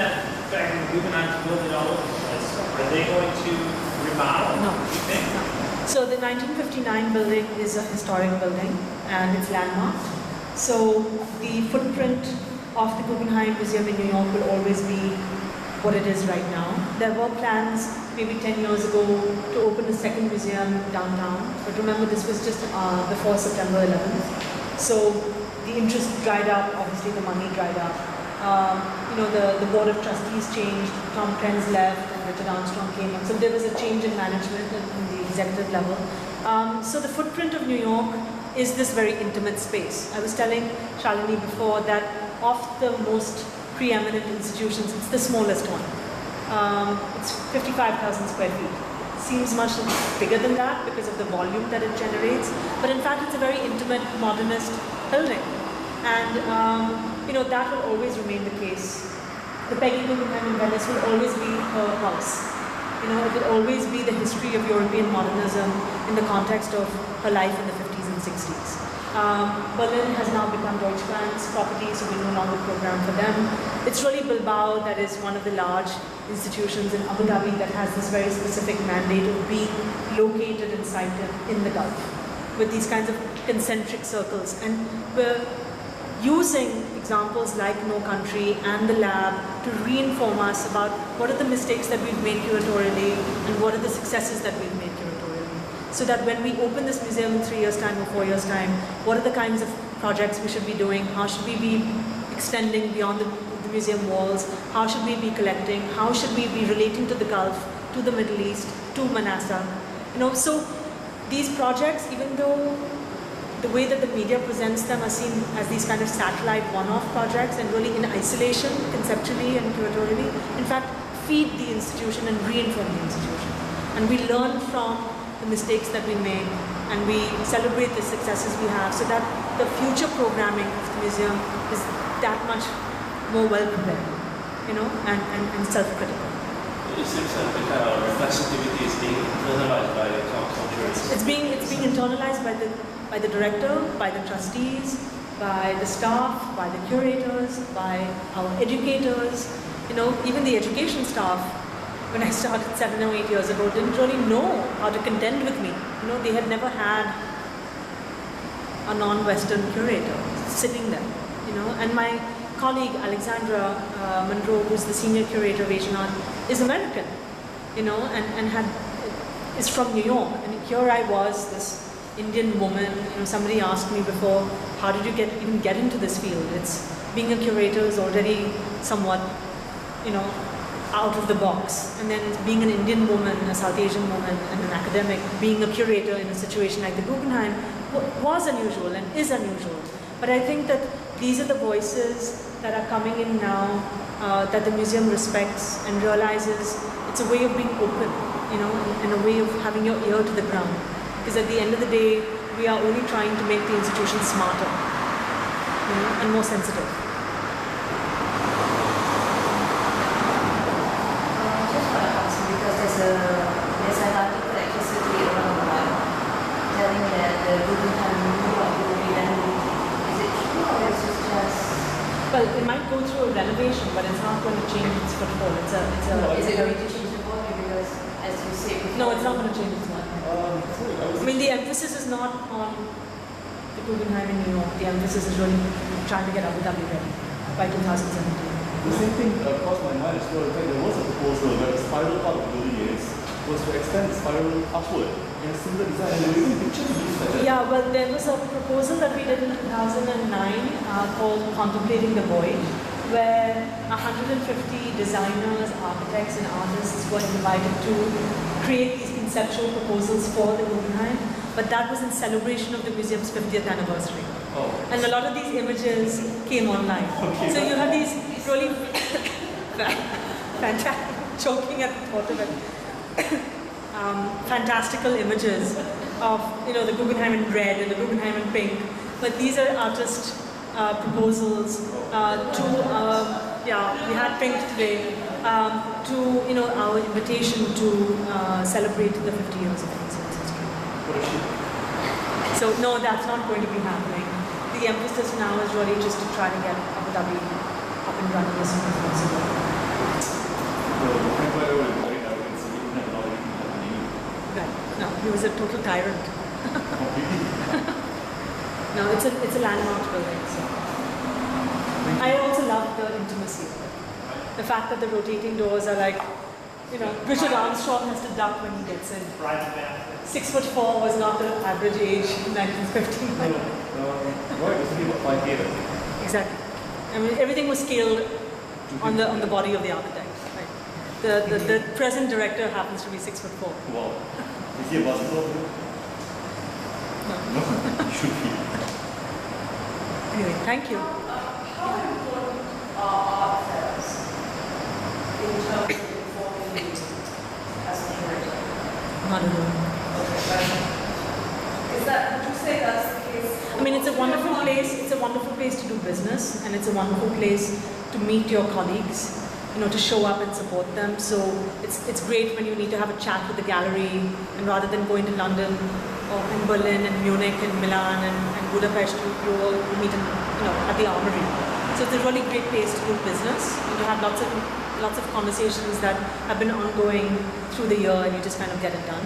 that Guggenheim build it all over the place. Are they going to remodel? No. You think? No. So the 1959 building is a historic building and it's landmarked. So the footprint of the Guggenheim Museum in New York will always be what it is right now. There were plans maybe 10 years ago to open a second museum downtown, but remember this was just before September 11th. So the interest dried up, obviously the money dried up. The board of trustees changed, Tom Krenz left and Richard Armstrong came in. So there was a change in management in the executive level. So the footprint of New York is this very intimate space. I was telling Shalini before that of the most preeminent institutions, it's the smallest one. It's 55,000 square feet. Seems much bigger than that because of the volume that it generates, but in fact it's a very intimate modernist building. And that will always remain the case. The Peggy Guggenheim in Venice will always be her house. It will always be the history of European modernism in the context of her life in the 50s and 60s. Berlin has now become Deutsche Bank's property, so we no longer program for them. It's really Bilbao that is one of the large institutions in Abu Dhabi that has this very specific mandate of being located and sited in the Gulf with these kinds of concentric circles. And we're using examples like No Country and the lab to reinform us about what are the mistakes that we've made curatorially and what are the successes that we've made curatorially. So that when we open this museum in 3 years' time or 4 years' time, what are the kinds of projects we should be doing? How should we be extending beyond the museum walls? How should we be collecting? How should we be relating to the Gulf, to the Middle East, to Manassa? So these projects, even though the way that the media presents them are seen as these kind of satellite one-off projects and really in isolation, conceptually and curatorially, in fact, feed the institution and reinform the institution. And we learn from the mistakes that we made and we celebrate the successes we have so that the future programming of the museum is that much more well-prepared, and self-critical. It seems that the kind of reflexivity is being internalized by the culture. It's being internalized by the director, by the trustees, by the staff, by the curators, by our educators. Even the education staff, when I started 7 or 8 years ago, didn't really know how to contend with me. They had never had a non-Western curator sitting there. And my colleague Alexandra Monroe, who's the senior curator of Asian art, is American, and is from New York. And here I was, this Indian woman. Somebody asked me before, how did you even get into this field? Being a curator is already somewhat, out of the box. And then being an Indian woman, a South Asian woman, and an academic, being a curator in a situation like the Guggenheim was unusual and is unusual. But I think that these are the voices that are coming in now that the museum respects and realizes it's a way of being open, and a way of having your ear to the ground. Because at the end of the day, we are only trying to make the institution smarter, and more sensitive. Just want to ask you, because there's an article actually circulating around the world telling that the Guggenheim Museum will be renovated. Is it true or is it just? Well, it might go through a renovation, but it's not going to change its footfall. Is it going to change the body? Because, as you say before, no, it's not going to change its body. The emphasis is not on the Guggenheim in New York. The emphasis is really trying to get Abu Dhabi ready by 2017. The same thing crossed my mind as well. In fact, there was a proposal where the spiral part of the building was to extend the spiral upward in a similar design. And there were even pictures of this like that. Yeah, well, there was a proposal that we did in 2009 called Contemplating the Void, where 150 designers, architects, and artists were invited to create these conceptual proposals for the Guggenheim, but that was in celebration of the museum's 50th anniversary. Oh. And a lot of these images came online. Okay. So you have these really fantastic, choking at the thought of it, fantastical images of the Guggenheim in red and the Guggenheim in pink. But these are artist proposals we had pink today, to our invitation to celebrate the 50 years of the museum's history. So no, that's not going to be happening. The emphasis now is really just to try to get Abu Dhabi up and running as soon as possible. total tyrant. No, it's a landmark building. So. I also love the intimacy of it. The fact that the rotating doors are like, you know, Richard Armstrong has to duck when he gets in. 6'4" was not the average age in 1950. Right, was thinking about 5'8", I think. Exactly. I mean, everything was scaled on the body of the architect. Right. The present director happens to be 6'4". Wow. Is he a basketball player? No. No, he should be. Anyway, thank you. How important are art fairs in terms of informing you as a curator? Not at all. Would you say that's the case? I mean, it's a wonderful place. It's a wonderful place to do business, and it's a wonderful place to meet your colleagues. You know, to show up and support them. So it's great when you need to have a chat with the gallery, and rather than going to London or in Berlin and Munich and Milan and Budapest, you all meet at the Armory. So it's a really great place to do business and to have lots of conversations that have been ongoing through the year, and you just kind of get it done.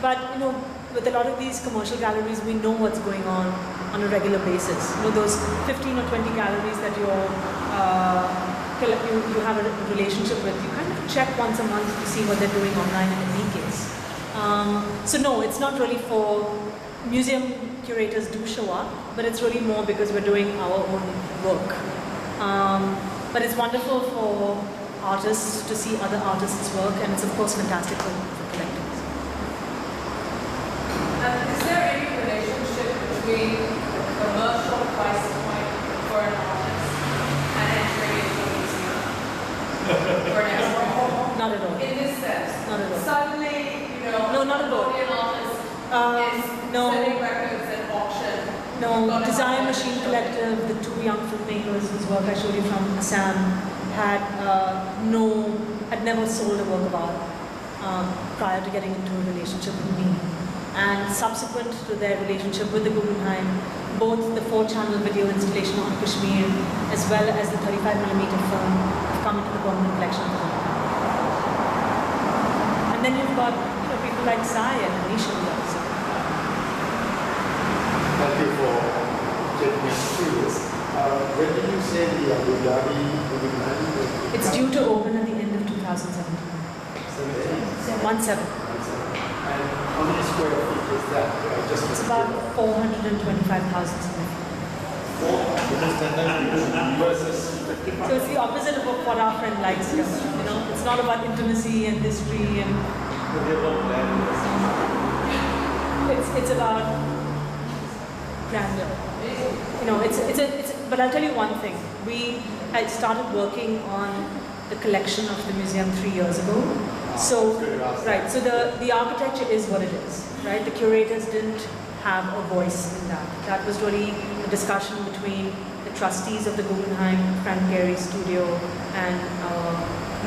But you know, with a lot of these commercial galleries, we know what's going on a regular basis. You know, those 15 or 20 galleries that you have a relationship with, you kind of check once a month to see what they're doing online in any case. So no, it's not really for museum curators do show up, but it's really more because we're doing our own work. But it's wonderful for artists to see other artists' work, and it's of course fantastic for collectors. And is there any relationship between the commercial price point for an artist and entering into a museum? For an expo? Not at all. In this sense? Not at all. Suddenly, you know, No, not at all. an artist is no. selling records at auction. No, Design Machine Collective, the two young filmmakers whose work I showed you from Assam, had never sold a work of art prior to getting into a relationship with me. And subsequent to their relationship with the Guggenheim, both the 4-channel video installation on Kashmir as well as the 35mm film have come into the permanent collection of the Guggenheim. And then you've got people like Cai and Anish Kapoor. Thank you for taking us through this. When did you say the Abu Dhabi Guggenheim? It's due to open at the end of 2017. 17. And how many square feet is that? It's about 425,000 square feet. So it's the opposite of what our friend likes here. You know, it's not about intimacy and history and. It's about grandeur. You know, but I'll tell you one thing. I started working on the collection of the museum 3 years ago. So, right, so the architecture is what it is, right? The curators didn't have a voice in that. That was really a discussion between the trustees of the Guggenheim, Frank Gehry's studio, and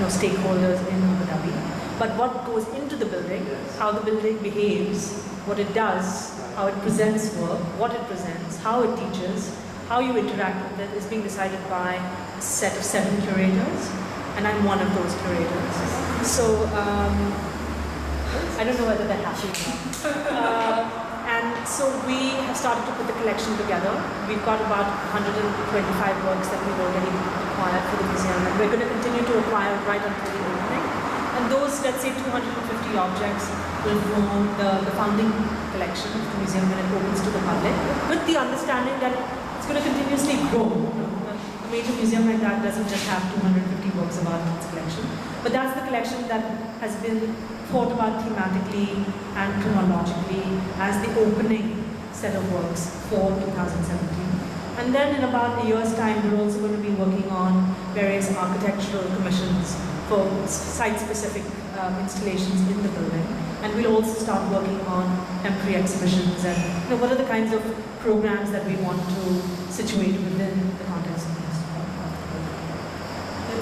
stakeholders in Abu Dhabi. But what goes into the building, how the building behaves, what it does, how it presents work, what it presents, how it teaches, how you interact with it is being decided by a set of 7 curators, and I'm one of those curators. So I don't know whether they're happy or not. And so we have started to put the collection together. We've got about 125 works that we've already acquired for the museum, and we're going to continue to acquire right until the opening. And those, let's say, 250 objects will form the founding collection of the museum when it opens to the public, with the understanding that it's going to continuously grow. A major museum like that doesn't just have 250 works of art in its collection, but that's the collection that has been thought about thematically and chronologically as the opening set of works for 2017. And then in about a year's time, we're also going to be working on various architectural commissions for site-specific installations in the building. And we'll also start working on temporary exhibitions and what are the kinds of programs that we want to situate within the context of this.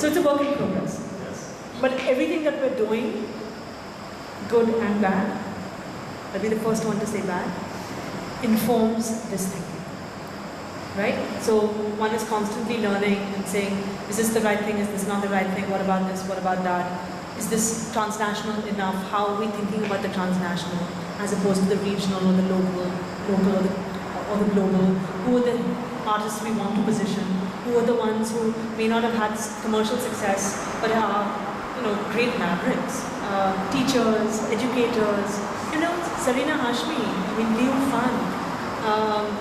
So it's a work in progress. Yes. But everything that we're doing, good and bad, I'll be the first one to say bad, informs this thinking. Right? So one is constantly learning and saying, is this the right thing, is this not the right thing, what about this, what about that? is this transnational enough? How are we thinking about the transnational as opposed to the regional or the local or the global? Who are the artists we want to position? Who are the ones who may not have had commercial success but are, great mavericks? Teachers, educators, Zarina Hashmi, Lee Ufan,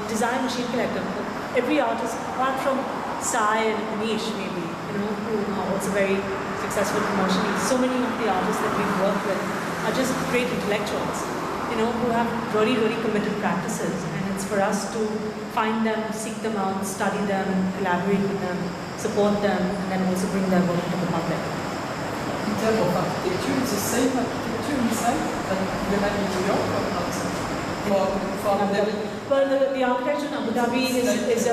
design machine collector. Every artist, apart from Cai and Anish maybe, who are also very successful commercially. So many of the artists that we've worked with are just great intellectuals, who have really, really committed practices. And it's for us to find them, seek them out, study them, collaborate with them, support them, and then also bring their work to the public. In terms of architecture, it's the same architecture inside that you have in New York or not? For Abu Dhabi? Well, the architecture in Abu Dhabi is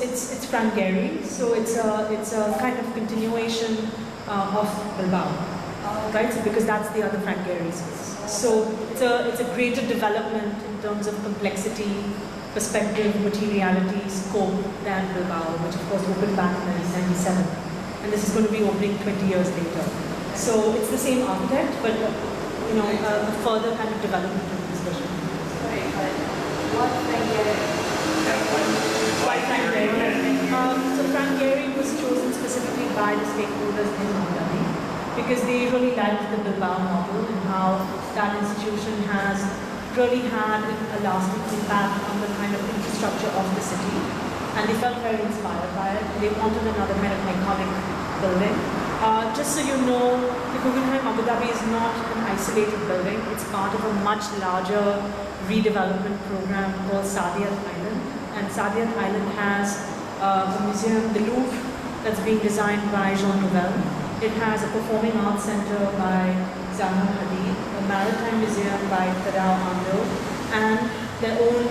it's Frank Gehry, so it's a kind of continuation of Bilbao, right? So because that's the other Frank Gehry space. So it's a greater development in terms of complexity, perspective, materiality, scope than Bilbao, which of course opened back in 1997, and this is going to be opening 20 years later. So it's the same architect, but a further kind of development of this vision. What Frank Gehry? Why Frank Gehry? So Frank Gehry was chosen specifically by the stakeholders in Abu Dhabi because they really liked the Bilbao model and how that institution has really had a lasting impact on the kind of infrastructure of the city. And they felt very inspired by it. They wanted another kind of iconic building. Just so you know, the Guggenheim Abu Dhabi is not an isolated building. It's part of a much larger redevelopment program called Saadiyat Island. And Saadiyat Island has a museum, the Louvre, that's being designed by Jean Nouvel. It has a performing arts center by Zaha Hadid, a maritime museum by Tadao Ando, and their own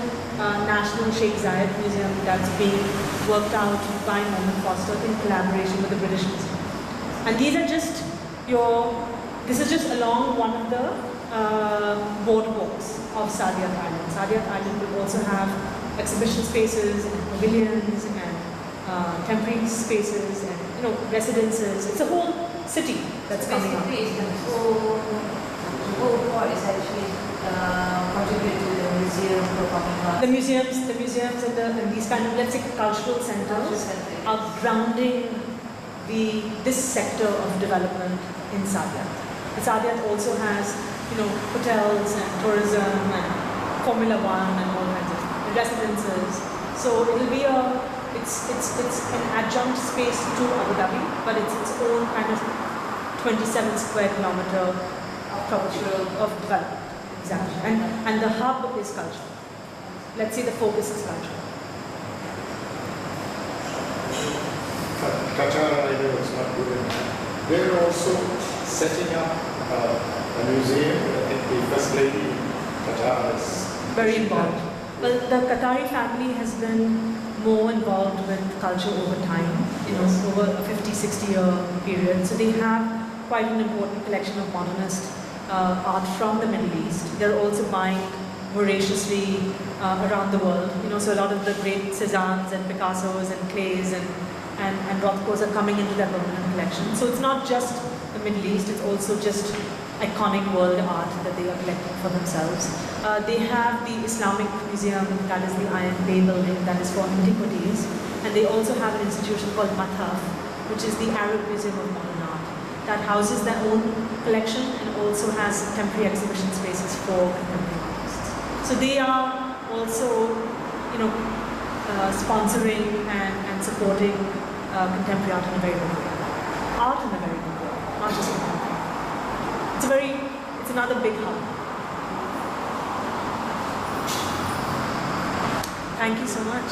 National Sheikh Zayed Museum that's being worked out by Norman Foster in collaboration with the British Museum. And these are just this is just along one of the boardwalks of Saadiyat Island. Saadiyat Island will also have exhibition spaces and pavilions and temporary spaces and residences. It's a whole city that's coming up. Basically, the whole part is actually contributed to the museum performing arts. The museums and these kind of, let's say, cultural centers are grounding this sector of development in Saadiyat. Saadiyat also has, hotels and tourism and Formula One and all kinds of residences. So it'll be it's an adjunct space to Abu Dhabi, but it's its own kind of 27 square kilometer of development. Exactly. And the hub is culture. Let's say the focus is culture. Qatar, I know it's not good enough. They're also setting up a museum. I think the First Lady Qatar is very involved. Well, the Qatari family has been more involved with culture over time, over a 50-60 year period. So they have quite an important collection of modernist art from the Middle East. They're also buying voraciously around the world. So a lot of the great Cézannes and Picassos and Clays and Rothkos are coming into their permanent collection. So it's not just the Middle East, it's also just iconic world art that they are collecting for themselves. They have the Islamic Museum, that is the Iron Bay building, that is for antiquities. And they also have an institution called Mathaf, which is the Arab Museum of Modern Art, that houses their own collection and also has temporary exhibition spaces for contemporary artists. So they are also, sponsoring and supporting contemporary art in a very good way. Art in a very good way, not just contemporary. It's another big hub. Thank you so much.